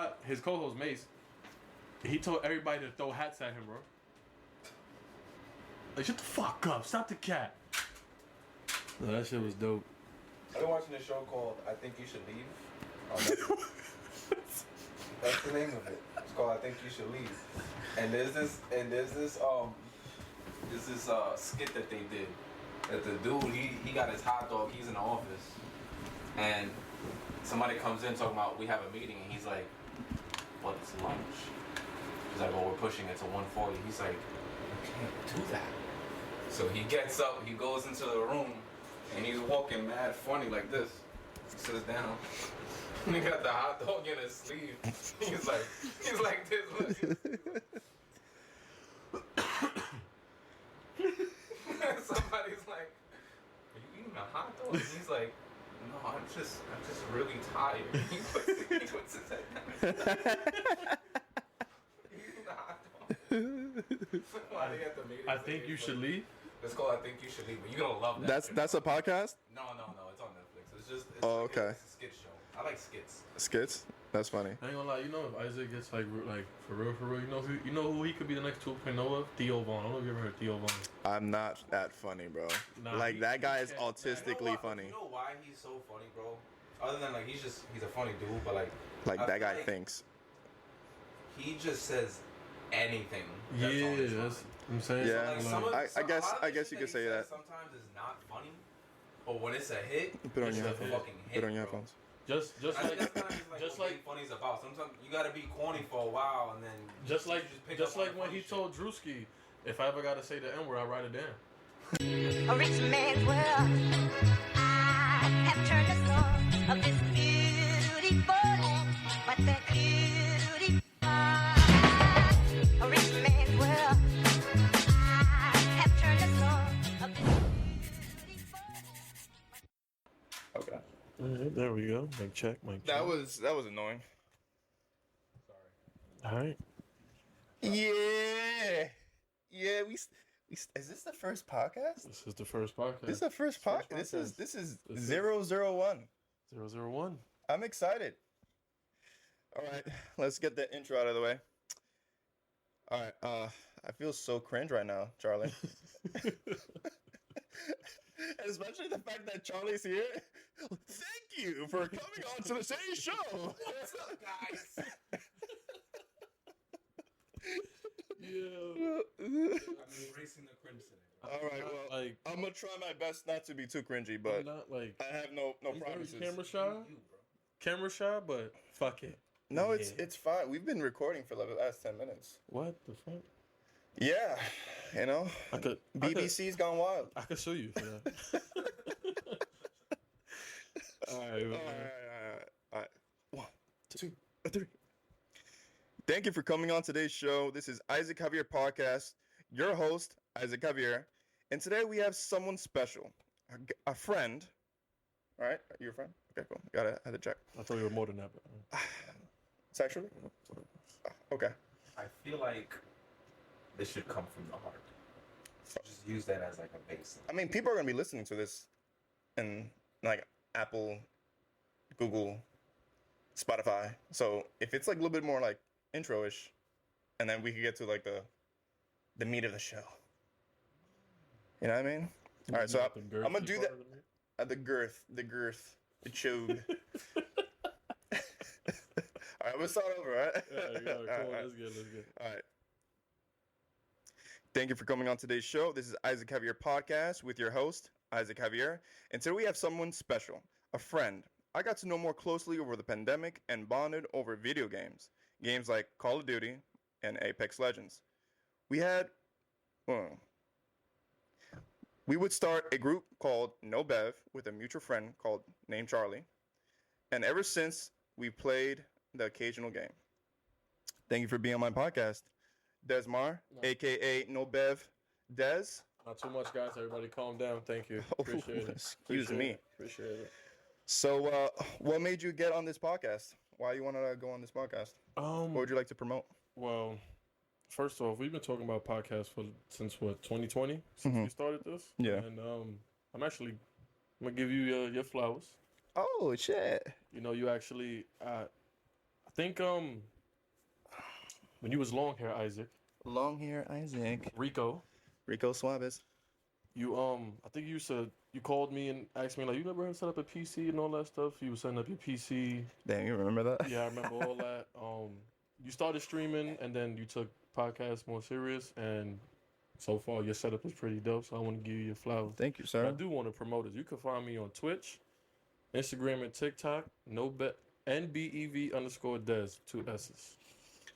But his co-host Mace, he told everybody to throw hats at him, bro. Like, shut the fuck up. Stop the cat. No, that shit was dope. I've been watching a show called I Think You Should Leave. That's the name of it. It's called I Think You Should Leave. And there's this skit that they did. That the dude, he got his hot dog, he's in the office. And somebody comes in talking about we have a meeting, and he's like, but it's lunch. He's like, well, we're pushing it to 1:40. He's like, you can't do that. So he gets up, he goes into the room, and he's walking mad funny like this. He sits down. And he got the hot dog in his sleeve. He's like this. Somebody's like, are you eating a hot dog? And he's like, no, I'm just really tired. He puts his head down. He's eating the hot dog. Somebody at the meeting. I think you should leave. It's called I Think You Should Leave, but you're gonna love that. That's a podcast? No, it's on Netflix. It's okay. It's a skit show. I like skits. Skits? That's funny. I ain't gonna lie, you know, if Isaac gets like for real, you know who he could be the next 2.0 of? Theo Vaughn. I don't know if you ever heard Theo Vaun. I'm not that funny, bro. Nah, that guy is autistically funny. You know why he's so funny, bro? Other than like he's a funny dude, but like that guy thinks. He just says anything. Yeah, that's what I'm saying. Yeah, so like, I guess you could say that. Sometimes it's not funny, but when it's a hit, Put on it's your a headphones. fucking hit. Put on your headphones. Just that's like what being funny's about. Sometimes you gotta be corny for a while, and then just like when he told Drewski, if I ever gotta say the N-word, I'll write it down. A rich man's world. I have turned the soul of this beautiful land, but that beauty. A rich man's world. I have turned the soul of this beautiful land. Okay. All right, there we go. Mic check. That was annoying. Sorry. All right. Yeah. We is this the first podcast? This is the first podcast. This is the first podcast. This is 001. 001. I'm excited. All right, let's get the intro out of the way. All right, I feel so cringe right now, Charlie. Especially the fact that Charlie's here. Thank you for coming on to the same show. What's up, guys? Yeah. I'm embracing the cringe today. All right, well, like, I'm gonna try my best not to be too cringy, but I'm not like I have no he's promises. very camera shy. Camera shy, but fuck it. No, Yeah. it's fine. We've been recording for the last 10 minutes. What the fuck? Yeah, you know, BBC's gone wild. I could sue you for that. All right. 1, 2, 3. Thank you for coming on today's show. This is Isaac Javier Podcast, your host, Isaac Javier. And today we have someone special, a friend. All right, you're a friend? Okay, cool. Had to check. I thought you were more than that. But... Sexually? Okay. I feel like this should come from the heart. Just use that as like a base. I mean, people are going to be listening to this in like Apple, Google, Spotify. So if it's like a little bit more like intro-ish, and then we could get to like the meat of the show. You know what I mean? All right, so I'm going to do that. The girth, the chode. All right, we'll start over, all right? Yeah, cool. Let's get. All right. Thank you for coming on today's show. This is Isaac Javier Podcast with your host, Isaac Javier. And today we have someone special, a friend. I got to know more closely over the pandemic and bonded over video games. Games like Call of Duty and Apex Legends. We would start a group called NBEV with a mutual friend named Charlie. And ever since, we played the occasional game. Thank you for being on my podcast, Desmar, a.k.a. NBEV Des. Not too much, guys. Everybody calm down. Thank you. Appreciate it. Excuse me. Appreciate it. So, what made you get on this podcast? Why you want to go on this podcast? What would you like to promote? Well, first off, we've been talking about podcasts since 2020, since we started this. Yeah. And I'm gonna give you your flowers. Oh shit! You know, you actually, I think when you was long hair Isaac, Long hair Isaac. Rico, Suarez. you I think you called me and asked me like you never set up a PC and all that stuff. You were setting up your PC. Damn, you remember that? Yeah, I remember all that. You started streaming and then you took podcasts more serious, and so far your setup is pretty dope. So I want to give you your flowers. Thank you, But sir. I do want to promote it. You can find me on Twitch, Instagram, and TikTok. NBEV_Des, 2 S's.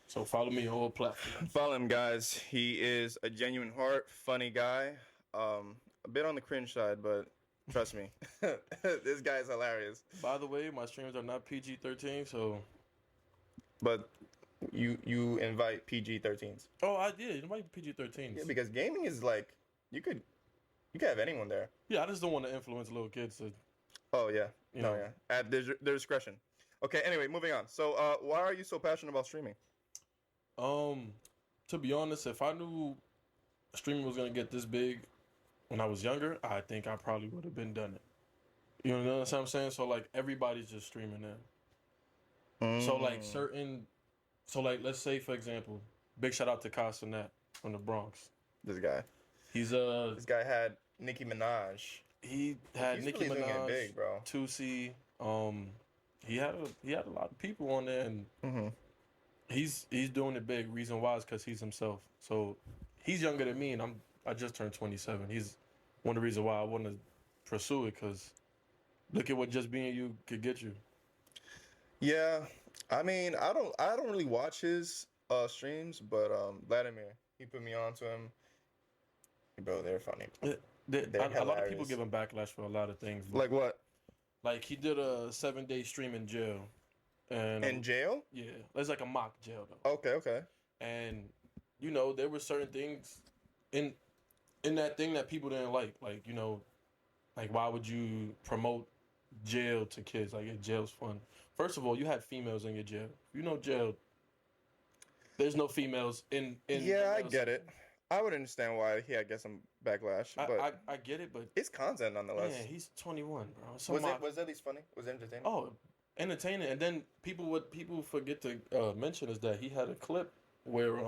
So follow me on all platforms. Follow him, guys. He is a genuine heart, funny guy. A bit on the cringe side, but trust me, this guy is hilarious. By the way, my streams are not PG-13, so. But you invite PG-13s. Oh, I did. It might be PG-13s. Yeah, because gaming is like you could have anyone there. Yeah, I just don't want to influence little kids. To, Oh yeah, You no know. yeah, at their discretion. Okay, anyway, moving on. So, why are you so passionate about streaming? To be honest, if I knew streaming was gonna get this big when I was younger, I think I probably would have been done it. You know what I'm saying? So like everybody's just streaming now. So like let's say for example, big shout out to Castanet from the Bronx. This guy. He's This guy had Nicki Minaj. he had He's Nicki really doing it Minaj, big, bro. 2C. He had a lot of people on there, and Mm-hmm. he's doing it big. Reason why is because he's himself. So he's younger than me, and I just turned 27. He's one of the reasons why I want to pursue it, because look at what just being you could get you. Yeah, I mean, I don't really watch his streams, but Vladimir, he put me on to him. Bro, they're funny. They're A lot of people hilarious. give him backlash for a lot of things. Like what? Like he did a 7-day stream in jail, and In jail? yeah, it's like a mock jail though. Okay. And you know there were certain things in that thing that people didn't like you know, like why would you promote jail to kids? Like jail's fun. First of all, you had females in your jail. You know jail. There's no females in Yeah, I get it. I would understand why he had get some backlash, but I get it, but it's content nonetheless. man, he's 21, bro. So Was it at least funny? Was it entertaining? oh, entertaining. And then what people forget to mention is that he had a clip where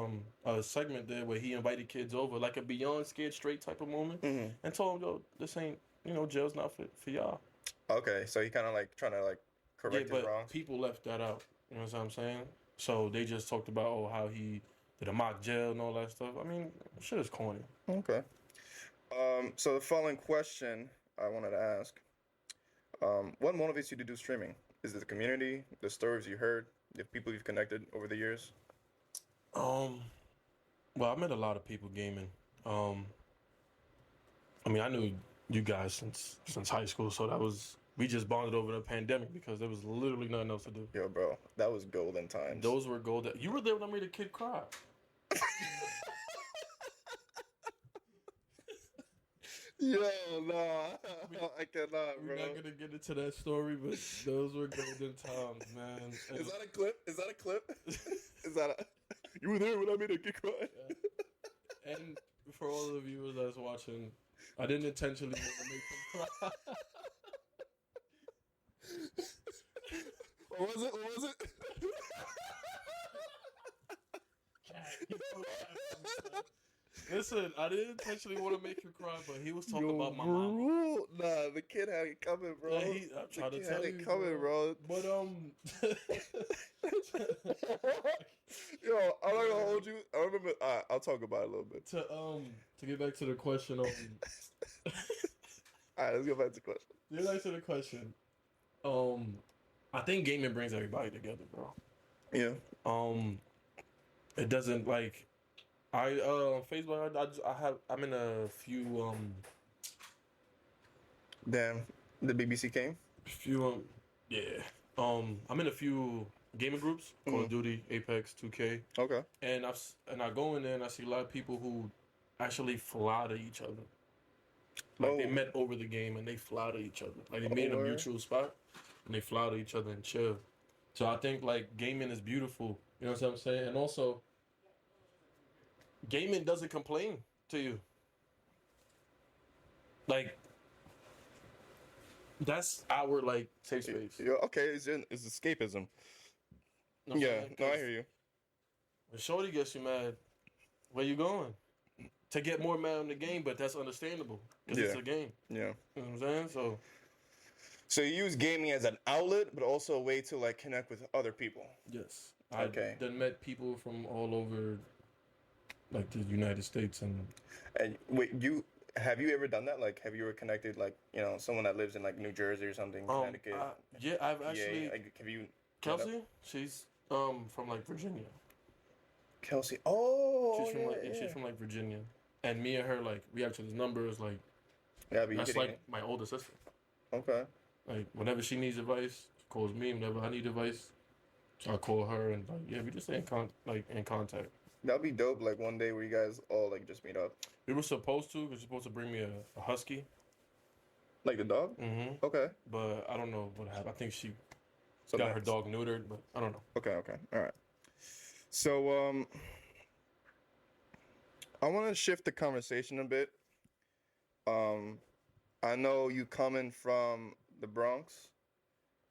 a segment there where he invited kids over, like a Beyond Scared Straight type of moment, Mhm. and told them, yo, this ain't, you know, jail's not for y'all. Okay, so he kind of like trying to like Yeah, correct his but wrongs. people left that out. You know what I'm saying? So they just talked about how he did a mock jail and all that stuff. I mean, shit is corny. Okay. So the following question I wanted to ask: what motivates you to do streaming? Is it the community, the stories you heard, the people you've connected over the years? Well, I met a lot of people gaming. I mean, I knew you guys since high school, so we just bonded over the pandemic because there was literally nothing else to do. Yo, bro, that was golden times. Those were golden. You were there when I made a kid cry. Yo, nah, I cannot, We're bro. not gonna get into that story, but those were golden times, man. And- Is that a clip? Is that a clip? Is that a? You were there when I made a kid cry. And for all the viewers that's watching, I didn't intentionally want to make them cry. What was it? What was it? Listen, I didn't intentionally want to make you cry, but he was talking about my mom. bro. Nah, the kid had it coming, bro. Yeah, I'm The trying to kid tell had you, it coming, bro. But Yo, I'm not gonna hold you. I remember. I'll talk about it a little bit. to get back to the question, All right, let's go back to the question. get back to the question. I think gaming brings everybody together, bro. Yeah. It doesn't like. Facebook. I'm in a few Damn, the BBC came. yeah. I'm in a few gaming groups, Call of Duty, Apex, 2K, Okay. and I go in there and I see a lot of people who actually fly to each other. Like they Oh. met over the game and they fly to each other. Like they meet in a word. mutual spot and they fly to each other and chill. So I think like gaming is beautiful. You know what I'm saying? And also, gaming doesn't complain to you. Like that's our like safe space. Yeah, okay, it's escapism. You know what I'm Yeah, saying? no, I 'Cause hear you. when Shorty gets you mad, where you going? To get more mad in the game, but that's understandable because it's Yeah. a game. Yeah. You know what I'm saying? So So you use gaming as an outlet, but also a way to like connect with other people. yes, I Okay. done met people from all over, like the United States, and And wait, have you ever done that? Like, have you ever connected like someone that lives in like New Jersey or something, Connecticut, yeah, I've PA? actually Like, have you? Kelsey, she's from like Virginia. Kelsey. Oh, She's from yeah, like yeah. she's from like Virginia, and me and her like we have each other's numbers. Like Yeah, but you that's kidding like my older sister. me. Okay. Like whenever she needs advice, she calls me. Whenever I need advice, I call her, and like yeah, we just stay in contact. That'd be dope. Like one day where you guys all like just meet up. We were supposed to, because she's supposed to bring me a husky. Like the dog. Mm-hmm. Okay. But I don't know what happened. I think she So got her next. dog neutered, but I don't know. Okay. Okay. All right. So I want to shift the conversation a bit. I know you coming from the Bronx.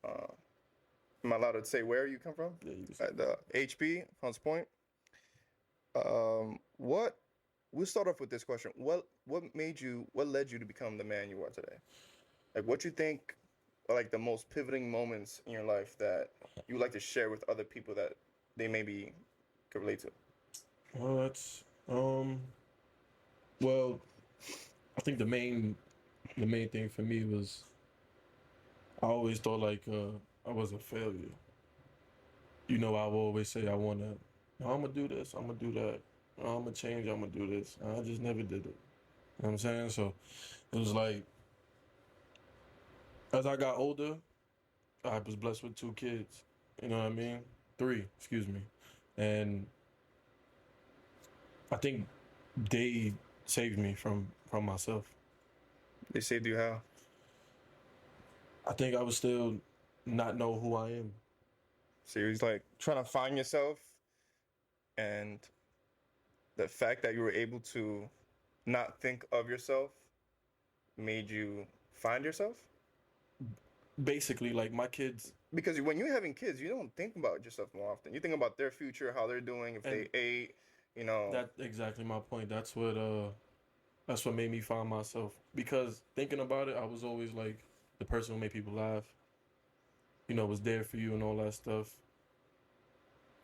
Am I allowed to say where you come from? Yeah, you can say. At the HP, Hunts Point. What? We'll start off with this question. What led you to become the man you are today? Like, what you think are like the most pivoting moments in your life that you would like to share with other people that they maybe could relate to? Well, that's well, I think the main thing for me was I always thought like I was a failure. You know, I would always say I wanna, I'm gonna do this, I'm gonna do that, I'm gonna change, I'm gonna do this. I just never did it. You know what I'm saying? So it was like as I got older, I was blessed with 2 kids. You know what I mean? 3, excuse me, and I think they saved me from myself. They saved you how? I think I would still not know who I am. So you was like trying to find yourself, and the fact that you were able to not think of yourself made you find yourself. Basically, like my kids, Because when you're having kids, you don't think about yourself more often. You think about their future, how they're doing, if they ate, that's exactly my point. That's what made me find myself. Because thinking about it, I was always like the person who made people laugh. You know, was there for you and all that stuff.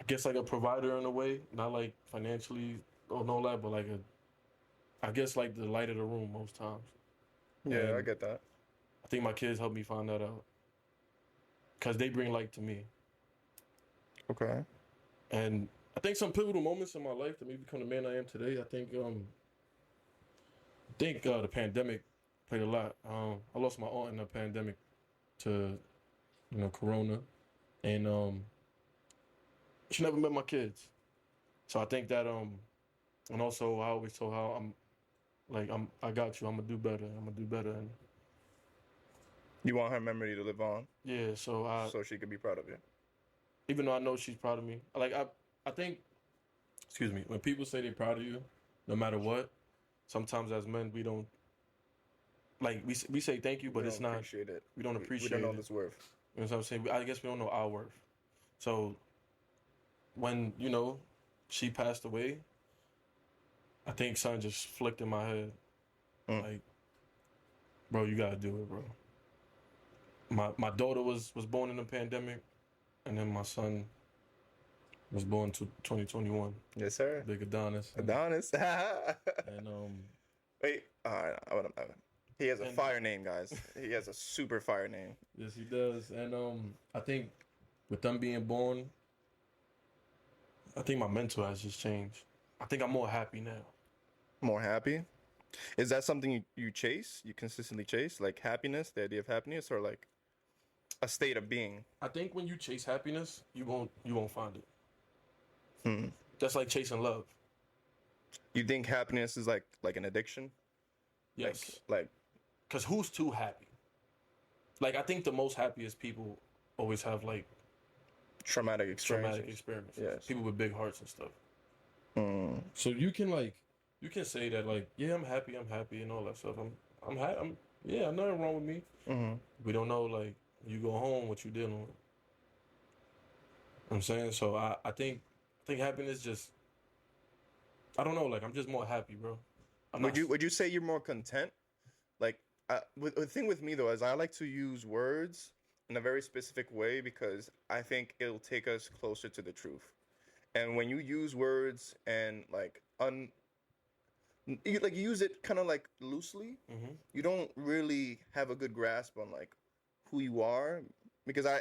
I guess like a provider in a way, not like financially or all that, but like I guess like the light of the room most times. Yeah, And I get that. I think my kids helped me find that out. Because they bring light to me. Okay. And I think some pivotal moments in my life to me become the man I am today. I think the pandemic played a lot. I lost my aunt in the pandemic to Corona, and she never met my kids. So I think that and also I always told her I got you. I'm gonna do better. I'm gonna do better. And You want her memory to live on, yeah, so so she could be proud of you. even though I know she's proud of me, I think, excuse me, when people say they're proud of you, no matter what, sometimes as men we don't like we say thank you, but it's not. Appreciate it. We don't appreciate We don't know it. this worth. You know what I'm saying? I guess we don't know our worth. So when she passed away, I think something just flicked in my head, like, bro, you gotta do it, bro. My daughter was born in the pandemic, and then my son was born to 2021. Yes, sir. Big Adonis. Adonis. And Wait, he has a And- fire name, guys. He has a super fire name. yes, he does. And I think with them being born, I think my mental has just changed. I think I'm more happy now. More happy. Is that something you chase? You consistently chase, like happiness, the idea of happiness, or like a state of being? I think when you chase happiness, you won't find it. That's like chasing love. You think happiness is like an addiction? Yes. Like Because who's too happy? Like, I think the most happiest people always have, like, traumatic experiences. traumatic experiences. Yes. People with big hearts and stuff. So you can say that, like, yeah, I'm happy and all that stuff. I'm happy. Yeah, nothing wrong with me. We don't know, like, you go home, what you dealing with. I'm saying? So I think happiness just, I don't know, like I'm just more happy, bro. Would you say you're more content? Like, the thing with me though is I like to use words in a very specific way because I think it'll take us closer to the truth. And when you use words and like you use it kind of like loosely, Mm-hmm. you don't really have a good grasp on like who you are. Because I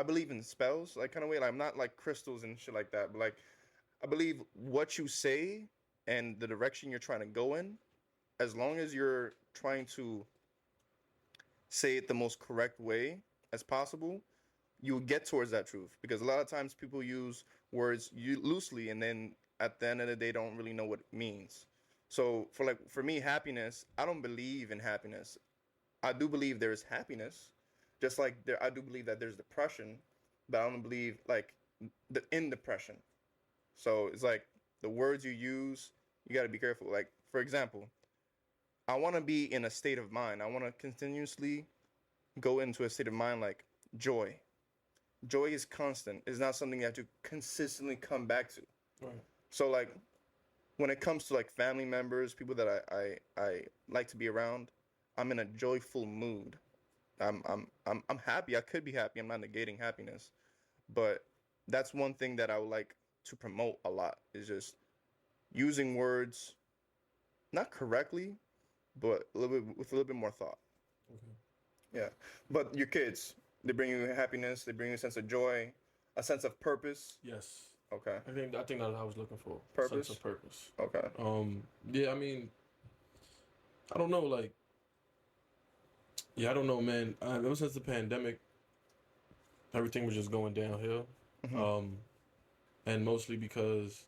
believe in spells, like kind of way. Like, I'm not like crystals and shit like that, but like I believe what you say and the direction you're trying to go in, as long as you're trying to say it the most correct way as possible, you will get towards that truth. Because a lot of times people use words loosely, and then at the end of the day, don't really know what it means. So for me, happiness, I don't believe in happiness. I do believe there is happiness, just like I do believe that there's depression, but I don't believe like in depression. So it's like the words you use, you got to be careful. Like, for example, I want to be in a state of mind. I want to continuously go into a state of mind like joy. Joy is constant. It's not something you have to consistently come back to. Right. So like when it comes to like family members, people that I like to be around, I'm in a joyful mood. I'm happy. I could be happy. I'm not negating happiness, but that's one thing that I would like to promote a lot is just using words not correctly, but a little bit with a little bit more thought. Okay. Yeah. But your kids, they bring you happiness, they bring you a sense of joy, a sense of purpose. Yes. Okay. I think that's what I was looking for. Purpose? Sense of purpose. Okay. Yeah, I mean, I don't know, like, yeah, I don't know, man. Ever since the pandemic, everything was just going downhill. Mhm. And mostly because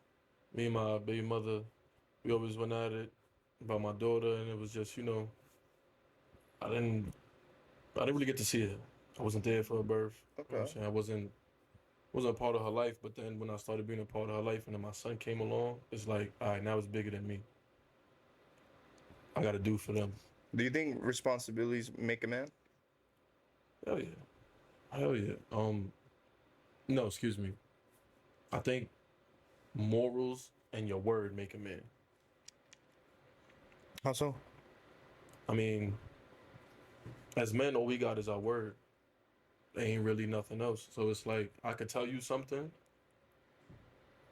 me and my baby mother, we always went at it about my daughter, and it was just, I didn't, I didn't really get to see her. I wasn't there for her birth. You know what I'm Okay. saying? I wasn't a part of her life. But then when I started being a part of her life, and then my son came along, it's like, all right, now it's bigger than me. I got to do for them. Do you think responsibilities make a man? Hell yeah, hell yeah. No, excuse me. I think morals and your word make a man. How so? I mean, as men, all we got is our word. There ain't really nothing else. So it's like I could tell you something,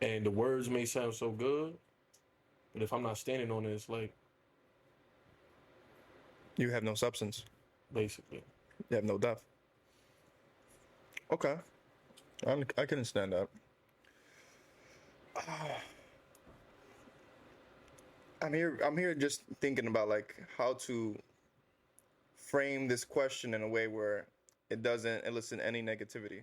and the words may sound so good, but if I'm not standing on it, it's like You have no substance. basically. You have no depth. Okay. I can understand that. I'm here just thinking about like how to frame this question in a way where it doesn't elicit any negativity.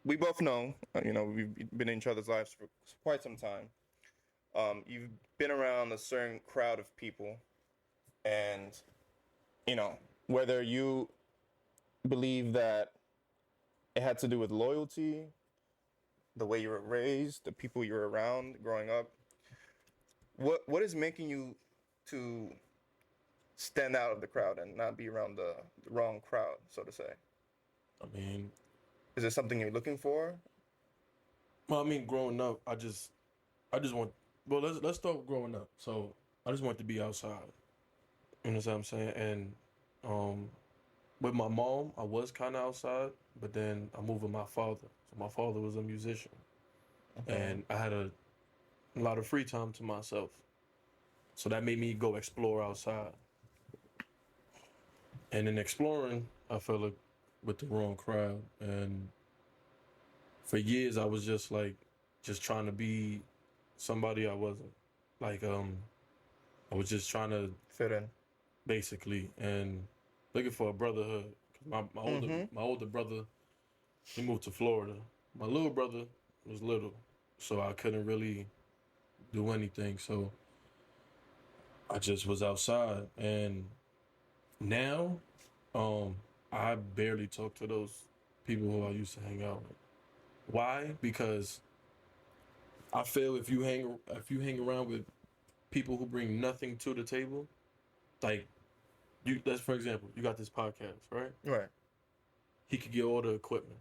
We both know, we've been in each other's lives for quite some time. You've been around a certain crowd of people, and whether you believe that it had to do with loyalty, the way you were raised, the people you were around growing up. What is making you to stand out of the crowd and not be around the wrong crowd, so to say? I mean, Is it something you're looking for? well, I mean, growing up, I just want. Well, let's start growing up. So I just want to be outside. You know what I'm saying? And with my mom, I was kind of outside, but then I moved with my father. So my father was a musician, and I had a lot of free time to myself. So that made me go explore outside. And in exploring, I fell with the wrong crowd. And for years, I was just just trying to be somebody I wasn't. Like, I was just trying to Fit in. basically and looking for a brotherhood. 'Cause my older brother, he moved to Florida. My little brother was little, so I couldn't really do anything. So I just was outside, and now, I barely talk to those people who I used to hang out with. Why? Because I feel if you hang around with people who bring nothing to the table, like that's for example, you got this podcast, right? Right. He could get all the equipment.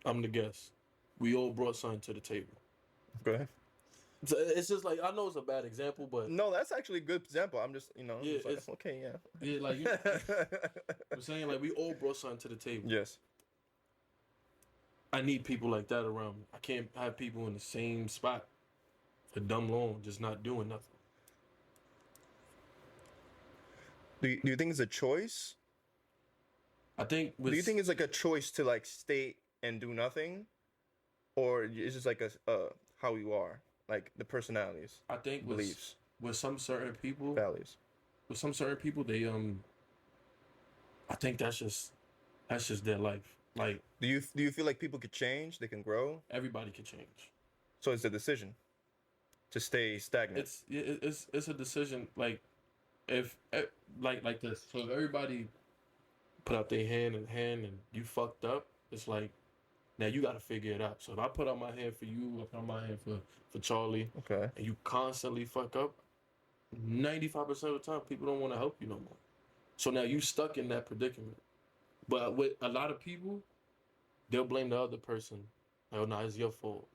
I'm the guest. We all brought something to the table. Go ahead. It's just like, I know it's a bad example, but No, that's actually a good example. I'm just, yeah, just like, it's okay, yeah. yeah, like I'm saying, like we all brought something to the table. Yes. I need people like that around me. I can't have people in the same spot for dumb long, just not doing nothing. Do you think it's a choice? I think Do you think it's like a choice to like stay and do nothing, or it's just like a how you are, like the personalities, I think beliefs, with some certain people, values? they I think that's just their life. Like Do you feel like people could change? They can grow. everybody can change. So it's a decision to stay stagnant. It's a decision. Like if like this. So if everybody put out their hand and you fucked up, it's like now you got to figure it out. So if I put out my hand for you, I put out my hand for Charlie, Okay. and you constantly fuck up, 95% of the time people don't want to help you no more. So now you stuck in that predicament. But with a lot of people, they'll blame the other person. Like, oh no, it's your fault.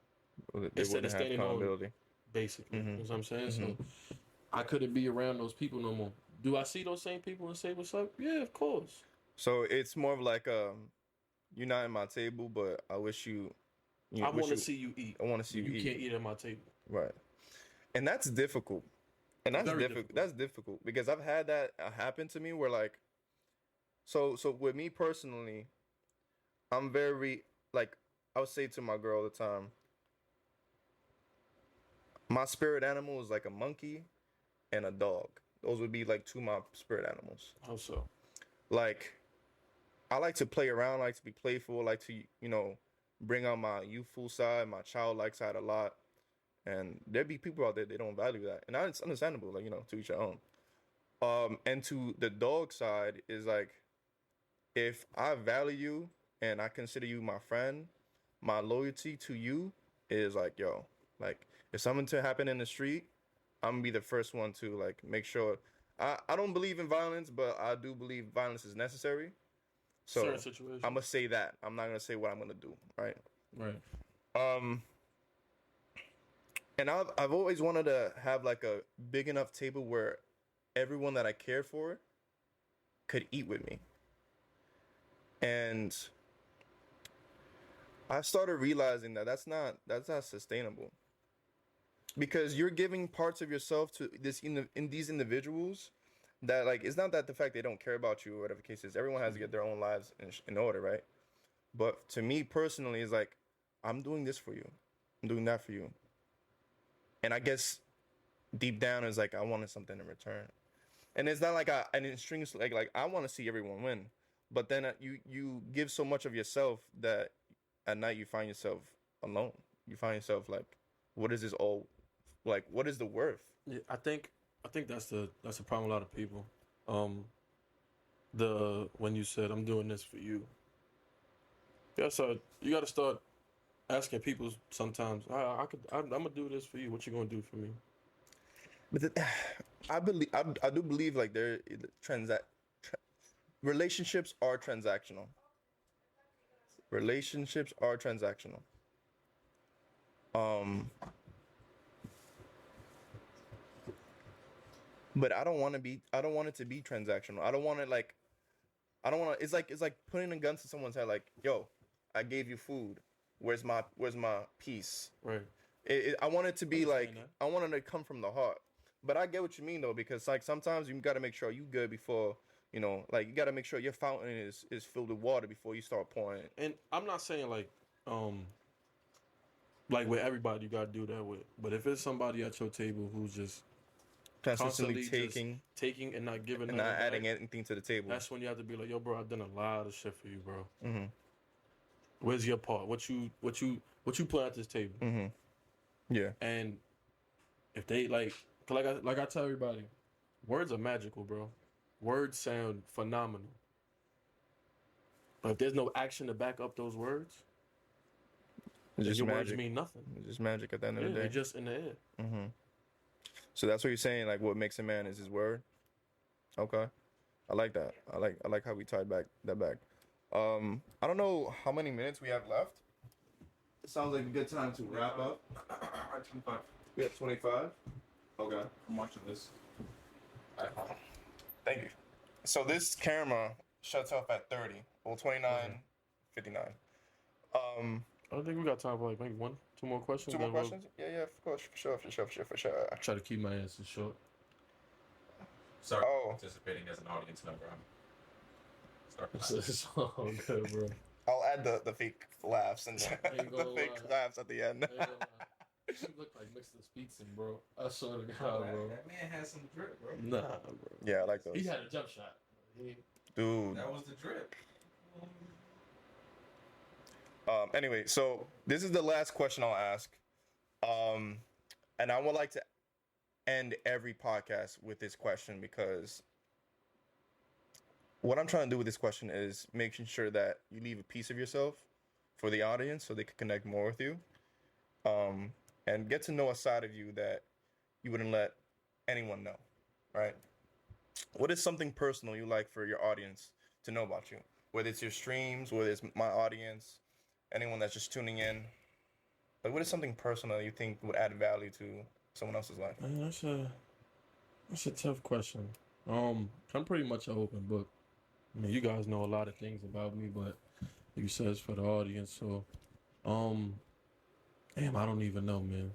They Instead of wouldn't have standing on accountability. basically. Mhm. You know what I'm saying? Mhm. So I couldn't be around those people no more. Do I see those same people and say what's up? Yeah, of course. So it's more of like you're not at my table, but I wish you. I want to see you eat. I want to see you You eat. can't eat at my table. Right. And that's difficult. And that's Very difficult. difficult. That's difficult because I've had that happen to me where like so with me personally, I'm very like I would say to my girl all the time, my spirit animal is like a monkey and a dog. Those would be like two of my spirit animals. How so? Like I like to play around, I like to be playful, I like to, bring out my youthful side, my childlike side a lot. And there be people out there they don't value that. And it's understandable, like, to each their own. And to the dog side is like if I value you and I consider you my friend, my loyalty to you is like, yo, like if something to happen in the street, I'm gonna be the first one to like make sure. I don't believe in violence, but I do believe violence is necessary. So Certain situations. I'm gonna say that. I'm not gonna say what I'm gonna do, right? Right. And I've always wanted to have like a big enough table where everyone that I care for could eat with me. And I started realizing that that's not sustainable. Because you're giving parts of yourself to in these individuals that like it's not that the fact they don't care about you or whatever the case is. Everyone has to get their own lives in order, right? But to me personally, it's like I'm doing this for you, I'm doing that for you, and I guess deep down is like I wanted something in return. And it's not like and in strings like I want to see everyone win, but then you give so much of yourself that at night you find yourself alone. You find yourself like, what is this all? Like, what is the worth? Yeah, I think that's the problem. A lot of people. When you said I'm doing this for you. Yeah, so you got to start asking people sometimes. I'm gonna do this for you. What you gonna do for me? But I do believe like relationships are transactional. Relationships are transactional. But I don't want it to be transactional. I don't want it like it's like putting a gun to someone's head like, yo, I gave you food. Where's my peace? Right. I want it to be like that. I want it to come from the heart. But I get what you mean though, because like sometimes you got to make sure you good before, like you got to make sure your fountain is filled with water before you start pouring it. And I'm not saying like with everybody you gotta do that with. But if it's somebody at your table who's just Constantly constantly taking and not giving and not nothing adding back, anything to the table. that's when you have to be like, yo, bro, I've done a lot of shit for you, bro. Mm-hmm. Where's your part? What you put at this table? Mm-hmm. Yeah. And if they like I tell everybody, words are magical, bro. Words sound phenomenal. But if there's no action to back up those words, It's just your magic. words mean nothing. It's just magic at the end of Yeah, the day. they're just in the air. Mm-hmm. So that's what you're saying. Like, what makes a man is his word. Okay, I like that. I like how we tied that back. I don't know how many minutes we have left. sounds like a good time to wrap up. 25. We have 25. Okay. I'm watching this. Thank you. So this camera shuts off at 30. Well, 29:59. I think we got time for like maybe two more questions. Two more then we'll questions? Yeah, of course, for sure. Try to keep my answers short. Sorry Oh. for participating as an audience member. I'm It's, starting. it's all good, bro. I'll add the fake laughs and ain't the gonna fake lie. laughs at the end. Hey, yo, you look like Mr. Speedson, bro. I swear to God, bro. That man had some drip, bro. Nah, bro. Yeah, I like those. He had a jump shot. Dude. That was the drip. Anyway, so this is the last question I'll ask. And I would like to end every podcast with this question because what I'm trying to do with this question is making sure that you leave a piece of yourself for the audience so they can connect more with you. And get to know a side of you that you wouldn't let anyone know, right? What is something personal you like for your audience to know about you? Whether it's your streams, whether it's my audience, anyone that's just tuning in. Like, what is something personal you think would add value to someone else's life? Man, that's a tough question. I'm pretty much an open book. I mean, you guys know a lot of things about me, but you said it's for the audience, so damn, I don't even know, man.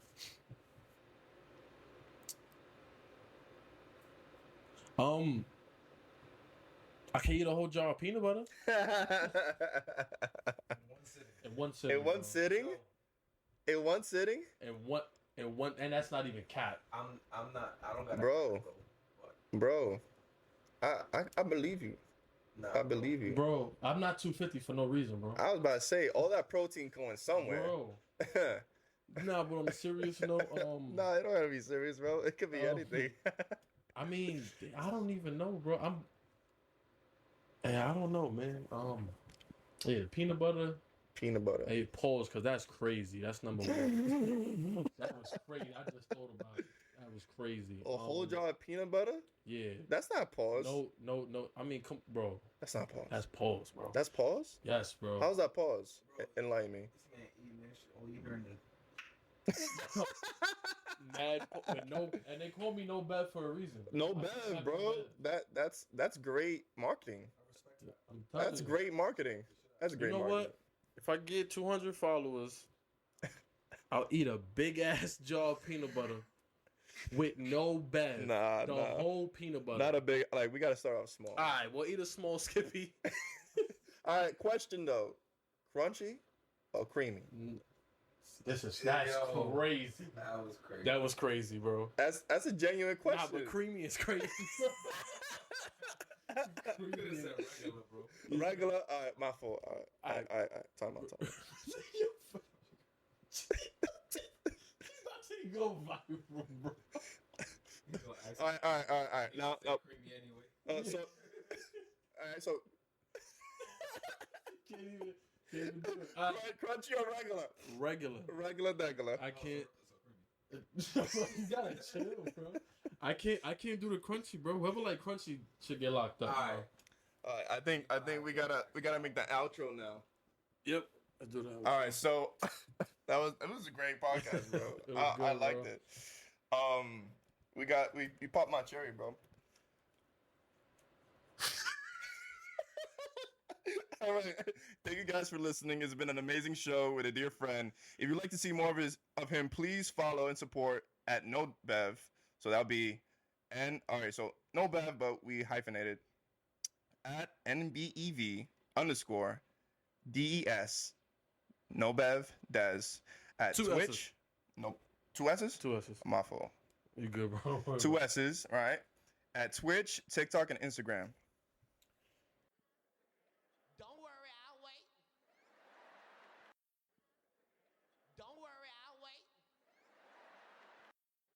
I can eat a whole jar of peanut butter in one sitting. In one bro. sitting? In one sitting? And that's not even cap. I don't got Bro. Bro, I believe you. I believe you. Bro, I'm not 250 for no reason, bro. I was about to say, all that protein going somewhere. Bro. Nah, but on a serious note, Nah, it don't have to be serious, bro. It could be anything. I mean, I don't even know, bro. I don't know, man. Yeah, peanut butter. Peanut butter. Hey, pause, because that's crazy. That's number one. That was crazy. I just thought about it. That was crazy. A whole jar of peanut butter? Yeah. That's not pause. No. I mean, come, bro. That's not pause. That's pause, bro. That's pause? Yes, bro. How's that pause? Enlighten me. This man eating that shit all you heard Mad, but no, and they call me no bad for a reason. No I bad, respect bro. Bev. That's great marketing. I'm telling That's you. great marketing. That's great You know marketing. what? If I get 200 followers, I'll eat a big ass jar of peanut butter with no bag. Nah. Whole peanut butter. Not a big, like, we got to start off small. All right, we'll eat a small Skippy. All right, question though. Crunchy or creamy? That's Yo. crazy. That was crazy. That was crazy, bro. That's a genuine Nah, question. but creamy is crazy. You could have said regular, bro. Regular, all right, my fault. All right. Time out. He's about to go viral, bro. He's gonna ask All right. you Now, to say creamy anyway. so, all right, so, Can't even do it. crunchy or regular? Regular. Regular. I can't. So creamy. You gotta chill, bro. I can't do the crunchy, bro. Whoever like crunchy should get locked up. All right. All right, I think we gotta make the outro now. Yep. Let's do that. All right, so it was a great podcast, bro. It was I good, liked bro. it. We popped my cherry, bro. All right, thank you guys for listening. It's been an amazing show with a dear friend. If you'd like to see more of him, please follow and support at NoBev. So that'll be so NoBev, but we hyphenated at NBEV _ DES. NoBev Des at Two Twitch. S's. Nope. 2 S's? 2 S's. My fault. You good, bro? 2 S's, right? At Twitch, TikTok, and Instagram.